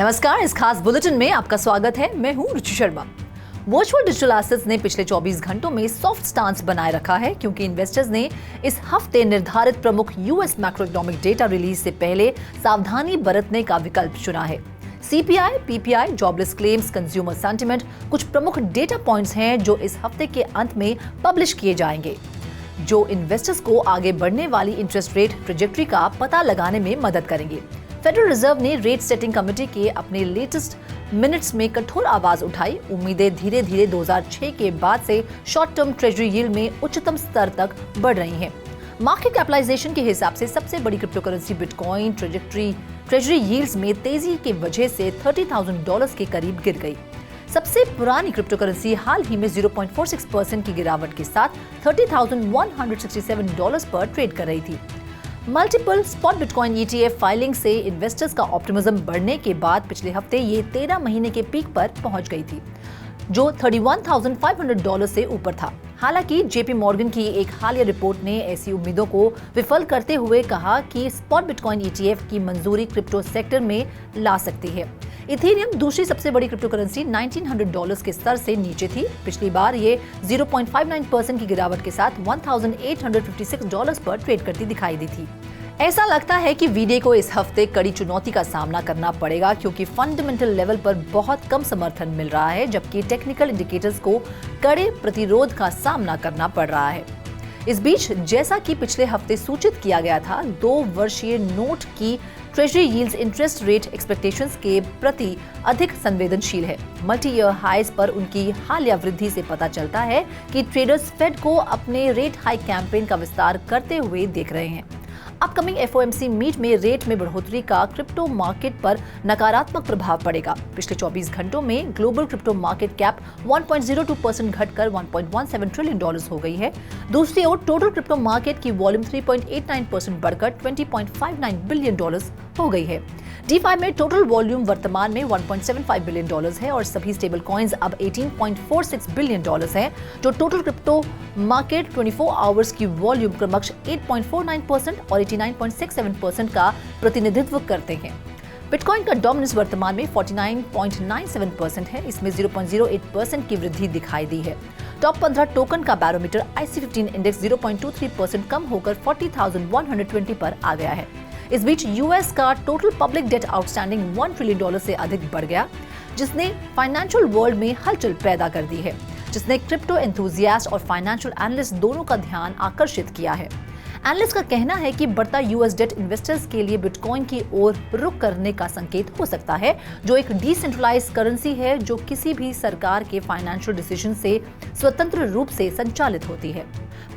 नमस्कार, इस खास बुलेटिन में आपका स्वागत है। मैं हूं रुचि शर्मा। वर्चुअल डिजिटल एसेट्स ने पिछले 24 घंटों में सॉफ्ट स्टांस बनाए रखा है क्योंकि इन्वेस्टर्स ने इस हफ्ते निर्धारित प्रमुख यूएस मैक्रोइकोनॉमिक डेटा रिलीज से पहले सावधानी बरतने का विकल्प चुना है। CPI, PPI, jobless claims, consumer sentiment कुछ प्रमुख डेटा पॉइंट्स हैं जो इस हफ्ते के अंत में पब्लिश किए जाएंगे, जो इन्वेस्टर्स को आगे बढ़ने वाली इंटरेस्ट रेट ट्रेजेक्टरी का पता लगाने में मदद करेंगे। फेडरल रिजर्व ने रेट सेटिंग कमेटी के अपने लेटेस्ट मिनट्स में कठोर आवाज उठाई। उम्मीदें धीरे धीरे 2006 के बाद से शॉर्ट टर्म ट्रेजरी यील्ड में उच्चतम स्तर तक बढ़ रही हैं। मार्केट कैपिटलाइजेशन के हिसाब से सबसे बड़ी क्रिप्टोकरेंसी बिटकॉइन ट्रेजरी यील्ड्स में तेजी की वजह से $30,000 के करीब गिर गई। सबसे पुरानी क्रिप्टोकरेंसी हाल ही में 0.46% की गिरावट के साथ $30,167 पर ट्रेड कर रही थी। Multiple spot bitcoin ETF filing से इन्वेस्टर्स का ऑप्टिमिज्म बढ़ने के बाद पिछले हफ्ते ये 13 महीने के पीक पर पहुंच गई थी, जो $31,500 से ऊपर था। हालांकि जेपी मॉर्गन की एक हालिया रिपोर्ट ने ऐसी उम्मीदों को विफल करते हुए कहा कि स्पॉट बिटकॉइन ETF की मंजूरी क्रिप्टो सेक्टर में ला सकती है। इथेरियम दूसरी सबसे बड़ी क्रिप्टोकरेंसी $1,900 के स्तर से नीचे थी। पिछली बार ये 0.59% की गिरावट के साथ $1,856 पर ट्रेड करती दिखाई दी थी। ऐसा लगता है कि वीडे को इस हफ्ते कड़ी चुनौती का सामना करना पड़ेगा क्योंकि फंडामेंटल लेवल पर बहुत कम समर्थन मिल रहा है, जबकि टेक्निकल इंडिकेटर्स को कड़े प्रतिरोध का सामना करना पड़ रहा है। इस बीच जैसा कि पिछले हफ्ते सूचित किया गया था, 2 वर्षीय नोट की treasury yields interest rate expectations के प्रति अधिक संवेदनशील है। मल्टी ईयर हाइज पर उनकी हालिया वृद्धि से पता चलता है कि ट्रेडर्स फेड को अपने रेट हाइक कैंपेन का विस्तार करते हुए देख रहे हैं। अपकमिंग FOMC मीट में रेट में बढ़ोतरी का क्रिप्टो मार्केट पर नकारात्मक प्रभाव पड़ेगा। पिछले 24 घंटों में ग्लोबल क्रिप्टो मार्केट कैप 1.02% घटकर $1.17 ट्रिलियन हो गई है। दूसरी ओर टोटल क्रिप्टो मार्केट की वॉल्यूम 3.89% बढ़कर $20.59 बिलियन हो गई है। DeFi में टोटल वॉल्यूम वर्तमान में $1.75 बिलियन है और सभी स्टेबल कॉइन्स अब $18.46 बिलियन हैं, जो टोटल क्रिप्टो मार्केट 24 आवर्स की वॉल्यूम क्रमश 8.49% और 89.67% का प्रतिनिधित्व करते हैं। बिटकॉइन का डोमिनेंस वर्तमान में 49.97% है। इसमें 0.08% की वृद्धि दिखाई दी है। टॉप 15 टोकन का बैरोमीटर IC15 इंडेक्स 0.23% कम होकर 40,120 पर आ गया है। इस बीच यूएस का total public debt outstanding $1 trillion से अधिक बढ़ गया, जिसने फाइनेंशियल वर्ल्ड में हलचल पैदा कर दी है, जिसने क्रिप्टो एंथुजियास्ट और फाइनेंशियल एनालिस्ट दोनों का ध्यान आकर्षित किया है। एनालिस्ट का कहना है कि बढ़ता यूएस डेट इन्वेस्टर्स के लिए बिटकॉइन की ओर रुख करने का संकेत हो सकता है, जो एक डिसेंट्रलाइज्ड करेंसी है जो किसी भी सरकार के फाइनेंशियल डिसीजन से स्वतंत्र रूप से संचालित होती है।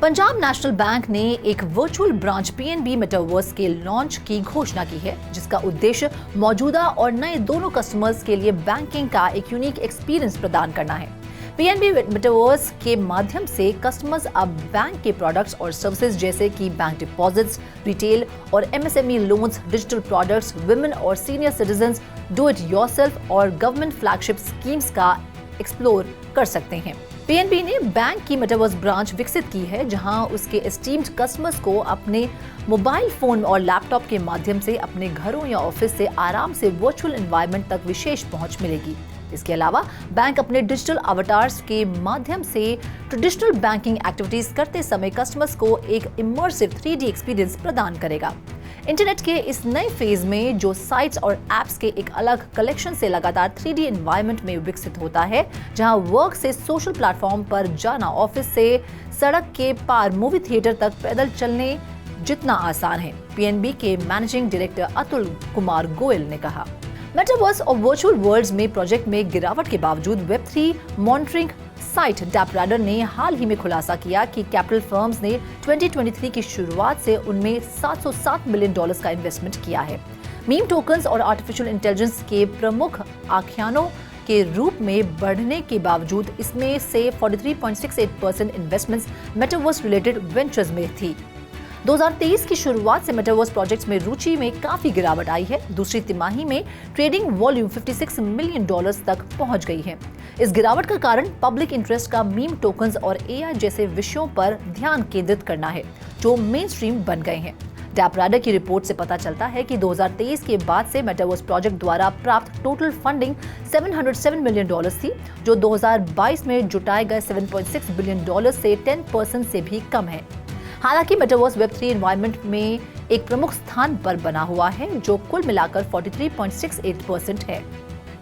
पंजाब नेशनल बैंक ने एक वर्चुअल ब्रांच PNB मेटावर्स के लॉन्च की घोषणा की है, जिसका उद्देश्य मौजूदा और नए दोनों कस्टमर्स के लिए बैंकिंग का एक यूनिक एक्सपीरियंस प्रदान करना है। PNB मेटावर्स के माध्यम से कस्टमर्स अब बैंक के प्रोडक्ट्स और सर्विसेज जैसे कि बैंक डिपॉजिट्स, रिटेल और MSME loans, digital products, women और senior citizens, do it yourself और गवर्नमेंट फ्लैगशिप स्कीम्स का एक्सप्लोर कर सकते हैं। PNB ने बैंक की मेटावर्स ब्रांच विकसित की है, जहां उसके एस्टीम्ड कस्टमर्स को अपने मोबाइल फोन और लैपटॉप के माध्यम से अपने घरों या ऑफिस से आराम से वर्चुअल एनवायरनमेंट तक विशेष पहुंच मिलेगी। इसके अलावा बैंक अपने डिजिटल अवतार्स के माध्यम से ट्रेडिशनल बैंकिंग एक्टिविटीज करते समय कस्टमर्स को एक इमर्सिव 3D एक्सपीरियंस प्रदान करेगा। इंटरनेट के इस नए फेज में जो साइट्स और एप्स के एक अलग कलेक्शन से लगातार 3D एनवायरनमेंट में विकसित होता है, जहां वर्क से सोशल प्लेटफॉर्म पर जाना ऑफिस से सड़क के पार मूवी थिएटर तक पैदल चलने जितना आसान है, PNB के मैनेजिंग डायरेक्टर अतुल कुमार गोयल ने कहा। मेटावर्स और वर्चुअल वर्ल्ड्स में प्रोजेक्ट में गिरावट के बावजूद Web3 मॉनिटरिंग साइट डैपराडर ने हाल ही में खुलासा किया कि कैपिटल फर्म्स ने 2023 की शुरुआत से उनमें $707 मिलियन का इन्वेस्टमेंट किया है। मीम टोकन्स और आर्टिफिशियल इंटेलिजेंस के प्रमुख आख्यानों के रूप में बढ़ने के बावजूद इसमें से 43.68% इन्वेस्टमेंट्स मेटावर्स रिलेटेड वेंचर्स में थी। 2023 की शुरुआत से मेटावर्स प्रोजेक्ट्स में रुचि में काफी गिरावट आई है। दूसरी तिमाही में ट्रेडिंग वॉल्यूम $56 मिलियन तक पहुंच गई है। इस गिरावट का कारण पब्लिक इंटरेस्ट का मीम टोकन्स और AI जैसे विषयों पर ध्यान केंद्रित करना है, जो मेन स्ट्रीम बन गए हैं। टैपराडर की रिपोर्ट से पता चलता है कि 2023 के बाद से मेटावर्स प्रोजेक्ट द्वारा प्राप्त टोटल फंडिंग $707 मिलियन थी, जो 2022 में जुटाए गए $7.6 बिलियन से 10% से भी कम है। हालांकि मेटावर्स वेब 3 एनवायरनमेंट में एक प्रमुख स्थान पर बना हुआ है, जो कुल मिलाकर 43.68% है।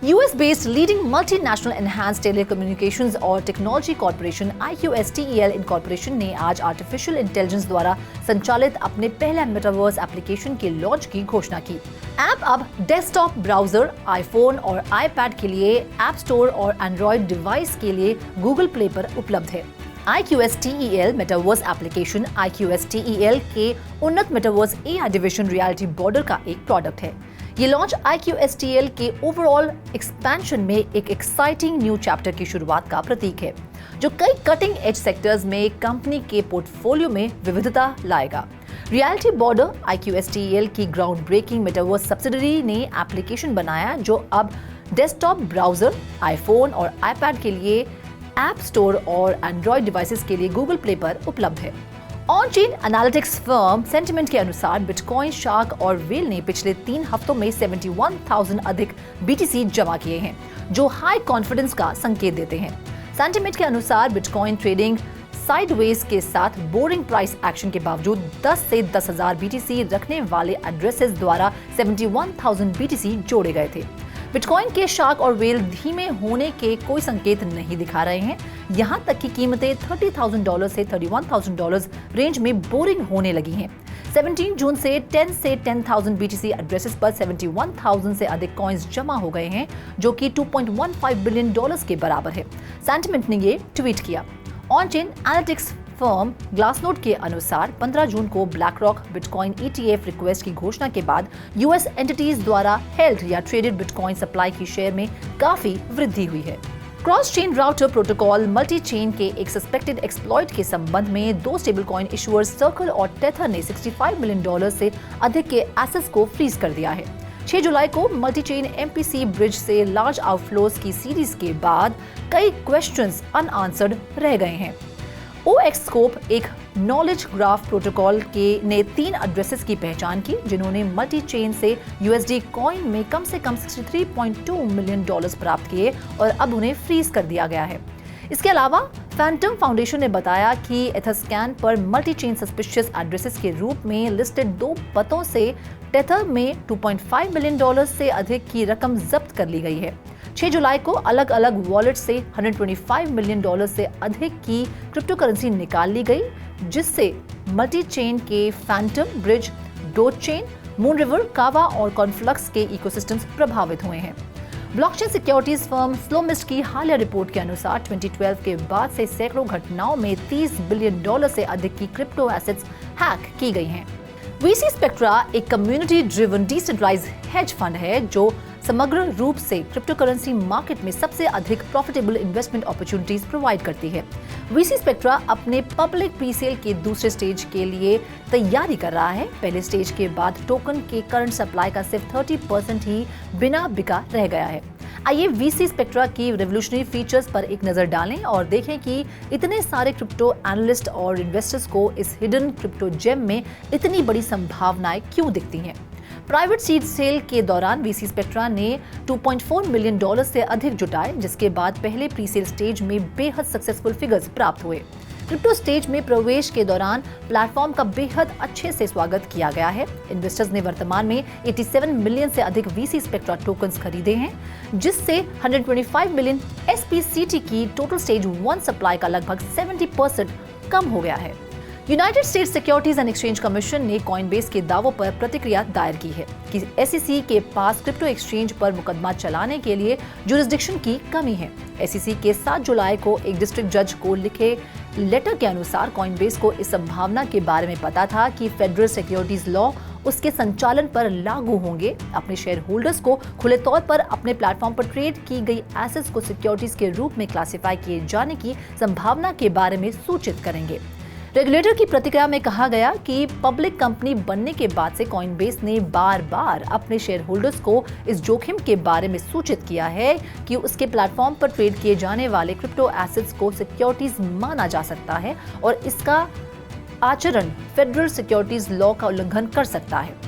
US based leading multinational enhanced telecommunications और टेक्नोलॉजी कॉर्पोरेशन IQSTEL इनकॉर्पोरेशन ने आज आर्टिफिशियल इंटेलिजेंस द्वारा संचालित अपने पहले मेटावर्स एप्लीकेशन के लॉन्च की घोषणा की। ऐप अब डेस्कटॉप ब्राउजर, आईफोन और आईपैड के लिए ऐप स्टोर और एंड्रॉयड डिवाइस के लिए गूगल प्ले पर उपलब्ध है। IQSTEL मेटावर्स एप्लीकेशन IQSTEL के उन्नत metaverse AI division reality border का एक प्रोडक्ट है। ये लॉन्च IQSTEL के ओवरऑल एक्सपेंशन में एक एक्साइटिंग न्यू चैप्टर की शुरुआत का प्रतीक है, जो कई कटिंग एज सेक्टर्स में कंपनी के पोर्टफोलियो में विविधता लाएगा। रियलिटी बॉर्डर IQSTEL की ग्राउंड ब्रेकिंग मेटावर्स सब्सिडरी ने एप्लीकेशन बनाया, जो अब डेस्कटॉप ब्राउजर, आईफोन और आईपैड के लिए ऐप स्टोर और एंड्रॉयड डिवाइसेस के लिए गूगल प्ले पर उपलब्ध है। On chain analytics firm sentiment के अनुसार बिटकॉइन, शार्क और वेल ने पिछले 3 हफ्तों में 71,000 अधिक BTC जमा किए हैं, जो हाई कॉन्फिडेंस का संकेत देते हैं। सेंटिमेंट के अनुसार बिटकॉइन ट्रेडिंग साइडवेज के साथ बोरिंग प्राइस एक्शन के बावजूद 10 से 10,000 BTC रखने वाले एड्रेसेस द्वारा 71,000 BTC जोड़े गए थे। बिटकॉइन के शार्क और वेल धीमे होने के कोई संकेत नहीं दिखा रहे हैं, यहां तक कि कीमतें $30,000 से $31,000 रेंज में बोरिंग होने लगी हैं। 17 जून से 10,000 BTC एड्रेसेस पर 71,000 से अधिक कॉइन्स जमा हो गए हैं, जो कि $2.15 बिलियन के बराबर है। सेंटिमेंट ने ये ट्वीट किया। On chain analytics firm Glassnode के अनुसार 15 जून को black rock bitcoin ETF request की घोषणा के बाद US एंटिटीज द्वारा हेल्ड या ट्रेडेड बिटकॉइन सप्लाई की शेयर में काफी वृद्धि हुई है। Cross chain router protocol multi chain के एक सस्पेक्टेड एक्सप्लॉइट के संबंध में 2 स्टेबल कॉइन इशुअर्स सर्कल और टेथर ने $65 मिलियन से अधिक के एसेट्स को फ्रीज कर दिया है। 6 जुलाई को मल्टी चेन MPC ब्रिज से लार्ज आउटफ्लोज की सीरीज के बाद कई क्वेश्चंस अनआंसर्ड रह गए हैं। OXScope एक नॉलेज ग्राफ प्रोटोकॉल ने 3 एड्रेसेस की पहचान की, जिन्होंने मल्टी चेन से USD कॉइन में कम से कम $63.2 मिलियन प्राप्त किए और अब उन्हें फ्रीज कर दिया गया है। इसके अलावा फैंटम फाउंडेशन ने बताया कि एथरस्कैन पर मल्टी चेन सस्पिशियस एड्रेसेस के रूप में लिस्टेड 2 पतों से टेथर में $2.5 मिलियन से अधिक की रकम जब्त कर ली गई है। 6 जुलाई को अलग अलग वॉलेट से $125 मिलियन से अधिक की क्रिप्टो करेंसी निकाल ली गई, जिससे मल्टी चेन के Phantom, bridge, dose chain, moon river, कावा और कॉन्फ्लक्स के इकोसिस्टम्स प्रभावित हुए हैं। ब्लॉकचेन सिक्योरिटीज फर्म स्लोमिस्ट की हालिया रिपोर्ट के अनुसार 2012 के बाद से सैकड़ों घटनाओं में $30 बिलियन से अधिक की क्रिप्टो एसेट्स हैक की गई हैं। VC स्पेक्ट्रा एक community driven decentralized hedge fund है, जो समग्र रूप से क्रिप्टो करेंसी मार्केट में सबसे अधिक प्रॉफिटेबल इन्वेस्टमेंट अपॉर्चुनिटीज प्रोवाइड करती है। VC स्पेक्ट्रा अपने पब्लिक प्रीसेल के दूसरे स्टेज के लिए तैयारी कर रहा है। पहले स्टेज के बाद टोकन के करंट सप्लाई का सिर्फ 30% ही बिना बिका रह गया है। आइए VC स्पेक्ट्रा की रेवोल्यूशनरी फीचर्स पर एक नजर डालें और देखें कि इतने सारे क्रिप्टो एनालिस्ट और इन्वेस्टर्स को इस हिडन क्रिप्टो जेम में इतनी बड़ी संभावनाएं क्यों दिखती हैं। प्राइवेट सीड सेल के दौरान VC स्पेक्ट्रा ने $2.4 मिलियन से अधिक जुटाए, जिसके बाद पहले प्रीसेल स्टेज में बेहद सक्सेसफुल फिगर्स प्राप्त हुए। क्रिप्टो स्टेज में प्रवेश के दौरान प्लेटफॉर्म का बेहद अच्छे से स्वागत किया गया है। इन्वेस्टर्स ने वर्तमान में 87 मिलियन से अधिक VC स्पेक्ट्रा टोकन्स खरीदे हैं, जिससे 125 मिलियन SPCT की टोटल स्टेज 1 सप्लाई का लगभग 70% कम हो गया है। United states securities and exchange commission ने कॉइनबेस के दावों पर प्रतिक्रिया दायर की है कि SEC के पास क्रिप्टो एक्सचेंज पर मुकदमा चलाने के लिए जुरिस्डिक्शन की कमी है। SEC के 7 जुलाई को एक डिस्ट्रिक्ट जज को लिखे लेटर के अनुसार कॉइनबेस को इस संभावना के बारे में पता था कि फेडरल सिक्योरिटीज लॉ उसके संचालन पर लागू होंगे, अपने शेयर होल्डर्स को खुले तौर पर अपने प्लेटफॉर्म पर ट्रेड की गई एसेट्स को सिक्योरिटीज के रूप में क्लासिफाई किए जाने की संभावना के बारे में सूचित करेंगे। रेगुलेटर की प्रतिक्रिया में कहा गया कि पब्लिक कंपनी बनने के बाद से कॉइनबेस ने बार-बार अपने शेयर होल्डर्स को इस जोखिम के बारे में सूचित किया है कि उसके प्लेटफॉर्म पर ट्रेड किए जाने वाले क्रिप्टो एसेट्स को सिक्योरिटीज माना जा सकता है और इसका आचरण फेडरल सिक्योरिटीज लॉ का उल्लंघन कर सकता है।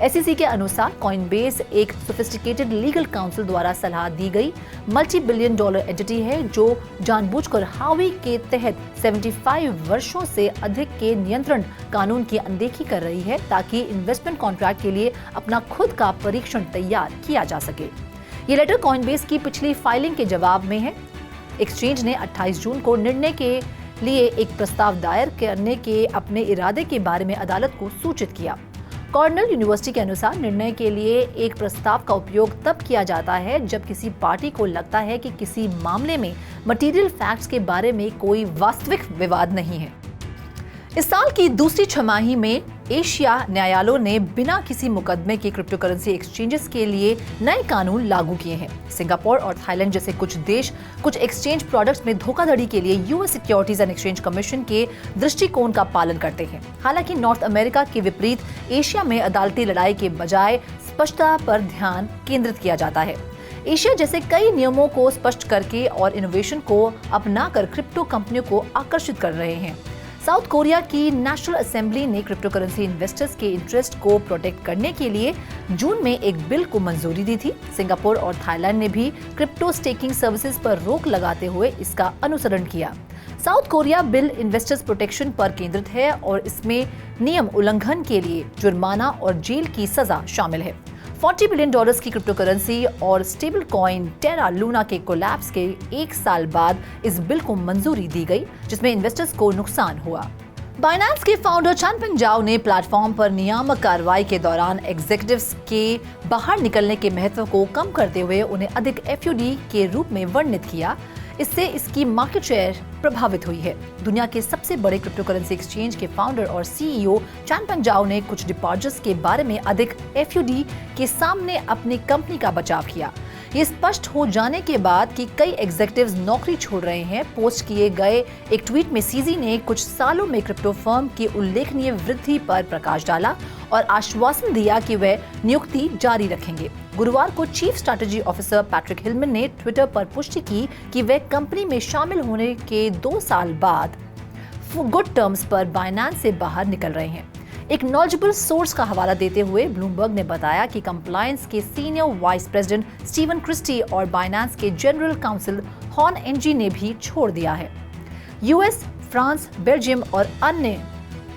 SEC के अनुसार कॉइनबेस एक सोफिस्टिकेटेड लीगल काउंसिल द्वारा सलाह दी गई मल्टी बिलियन डॉलर एंटिटी है जो जानबूझकर हावी के तहत 75 वर्षों से अधिक के नियंत्रण कानून की अनदेखी कर रही है ताकि इन्वेस्टमेंट कॉन्ट्रैक्ट के लिए अपना खुद का परीक्षण तैयार किया जा सके। ये लेटर कॉइनबेस की पिछली फाइलिंग के जवाब में है। एक्सचेंज ने 28 जून को निर्णय के लिए एक प्रस्ताव दायर करने के अपने इरादे के बारे में अदालत को सूचित किया। कॉर्नेल यूनिवर्सिटी के अनुसार निर्णय के लिए एक प्रस्ताव का उपयोग तब किया जाता है जब किसी पार्टी को लगता है कि किसी मामले में मटेरियल फैक्ट्स के बारे में कोई वास्तविक विवाद नहीं है। इस साल की दूसरी छमाही में एशिया न्यायालयों ने बिना किसी मुकदमे के क्रिप्टो करेंसी एक्सचेंजेस के लिए नए कानून लागू किए हैं। सिंगापुर और थाईलैंड जैसे कुछ देश कुछ एक्सचेंज प्रोडक्ट्स में धोखाधड़ी के लिए US securities and exchange commission के दृष्टिकोण का पालन करते हैं। हालांकि नॉर्थ अमेरिका के विपरीत एशिया में अदालती लड़ाई के बजाय स्पष्टता पर ध्यान केंद्रित किया जाता है। एशिया जैसे कई नियमों को स्पष्ट करके और इनोवेशन को अपनाकर क्रिप्टो कंपनियों को आकर्षित कर रहे हैं। साउथ कोरिया की नेशनल असेंबली ने क्रिप्टो करेंसी इन्वेस्टर्स के इंटरेस्ट को प्रोटेक्ट करने के लिए जून में एक बिल को मंजूरी दी थी। सिंगापुर और थाईलैंड ने भी क्रिप्टो स्टेकिंग सर्विसेज पर रोक लगाते हुए इसका अनुसरण किया। South Korea bill investors protection पर केंद्रित है और इसमें नियम उल्लंघन के लिए जुर्माना और जेल की सजा शामिल है। $40 बिलियन की क्रिप्टो करेंसी और स्टेबल कॉइन टेरा लूना के कोलैप्स के 1 साल बाद इस बिल को मंजूरी दी गई, जिसमें इन्वेस्टर्स को नुकसान हुआ। बाइनेंस के फाउंडर चैनपिंग जाओ ने प्लेटफॉर्म पर नियामक कार्रवाई के दौरान एग्जीक्यूटिव्स के बाहर निकलने के महत्व को कम करते हुए उन्हें अधिक FUD के रूप में वर्णित किया। इससे इसकी मार्केट शेयर प्रभावित हुई है। दुनिया के सबसे बड़े क्रिप्टो करेंसी एक्सचेंज के फाउंडर और CEO चैनपिंग जाओ ने कुछ डिपार्चर्स के बारे में अधिक FUD के सामने अपनी कंपनी का बचाव किया। ये स्पष्ट हो जाने के बाद कि कई एग्जीक्यूटिव्स नौकरी छोड़ रहे हैं, पोस्ट किए गए एक ट्वीट में सीजी ने कुछ सालों में क्रिप्टो फर्म की उल्लेखनीय वृद्धि पर प्रकाश डाला और आश्वासन दिया कि वे नियुक्ति जारी रखेंगे। गुरुवार को chief strategy officer Patrick Hillman ने ट्विटर पर पुष्टि की कि वे कंपनी में शामिल होने के 2 साल बाद गुड टर्म्स पर बाइनेंस से बाहर निकल रहे हैं। एक नॉलेजेबल सोर्स का हवाला देते हुए ब्लूमबर्ग ने बताया कि कंप्लायंस के senior vice president Steven Christie और बाइनेंस के जनरल काउंसिल हॉन एनजी ने भी छोड़ दिया है। यूएस, फ्रांस, बेल्जियम और अन्य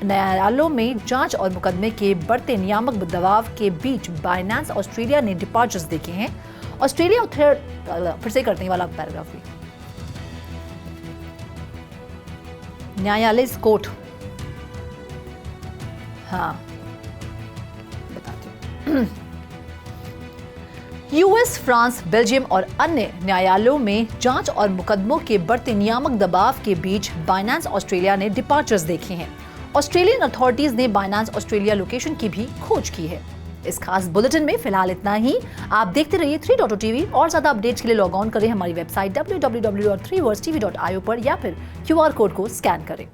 न्यायालयों में जांच और मुकदमे के बढ़ते नियामक दबाव के बीच बाइनेंस ऑस्ट्रेलिया ने डिपार्चर्स देखे हैं। ऑस्ट्रेलिया फिर से करने वाला पैराग्राफ भी न्यायालय कोर्ट बताती हूँ। यूएस, फ्रांस, बेल्जियम और अन्य न्यायालयों में जांच और मुकदमों के बढ़ते नियामक दबाव के बीच बाइनेंस ऑस्ट्रेलिया ने डिपार्चर्स देखे हैं। ऑस्ट्रेलियन अथॉरिटीज ने बाइनेंस ऑस्ट्रेलिया लोकेशन की भी खोज की है। इस खास बुलेटिन में फिलहाल इतना ही। आप देखते रहिए 3.TV और ज्यादा अपडेट्स के लिए लॉग ऑन करें हमारी वेबसाइट www.3worstv.io पर या फिर QR कोड को स्कैन करें।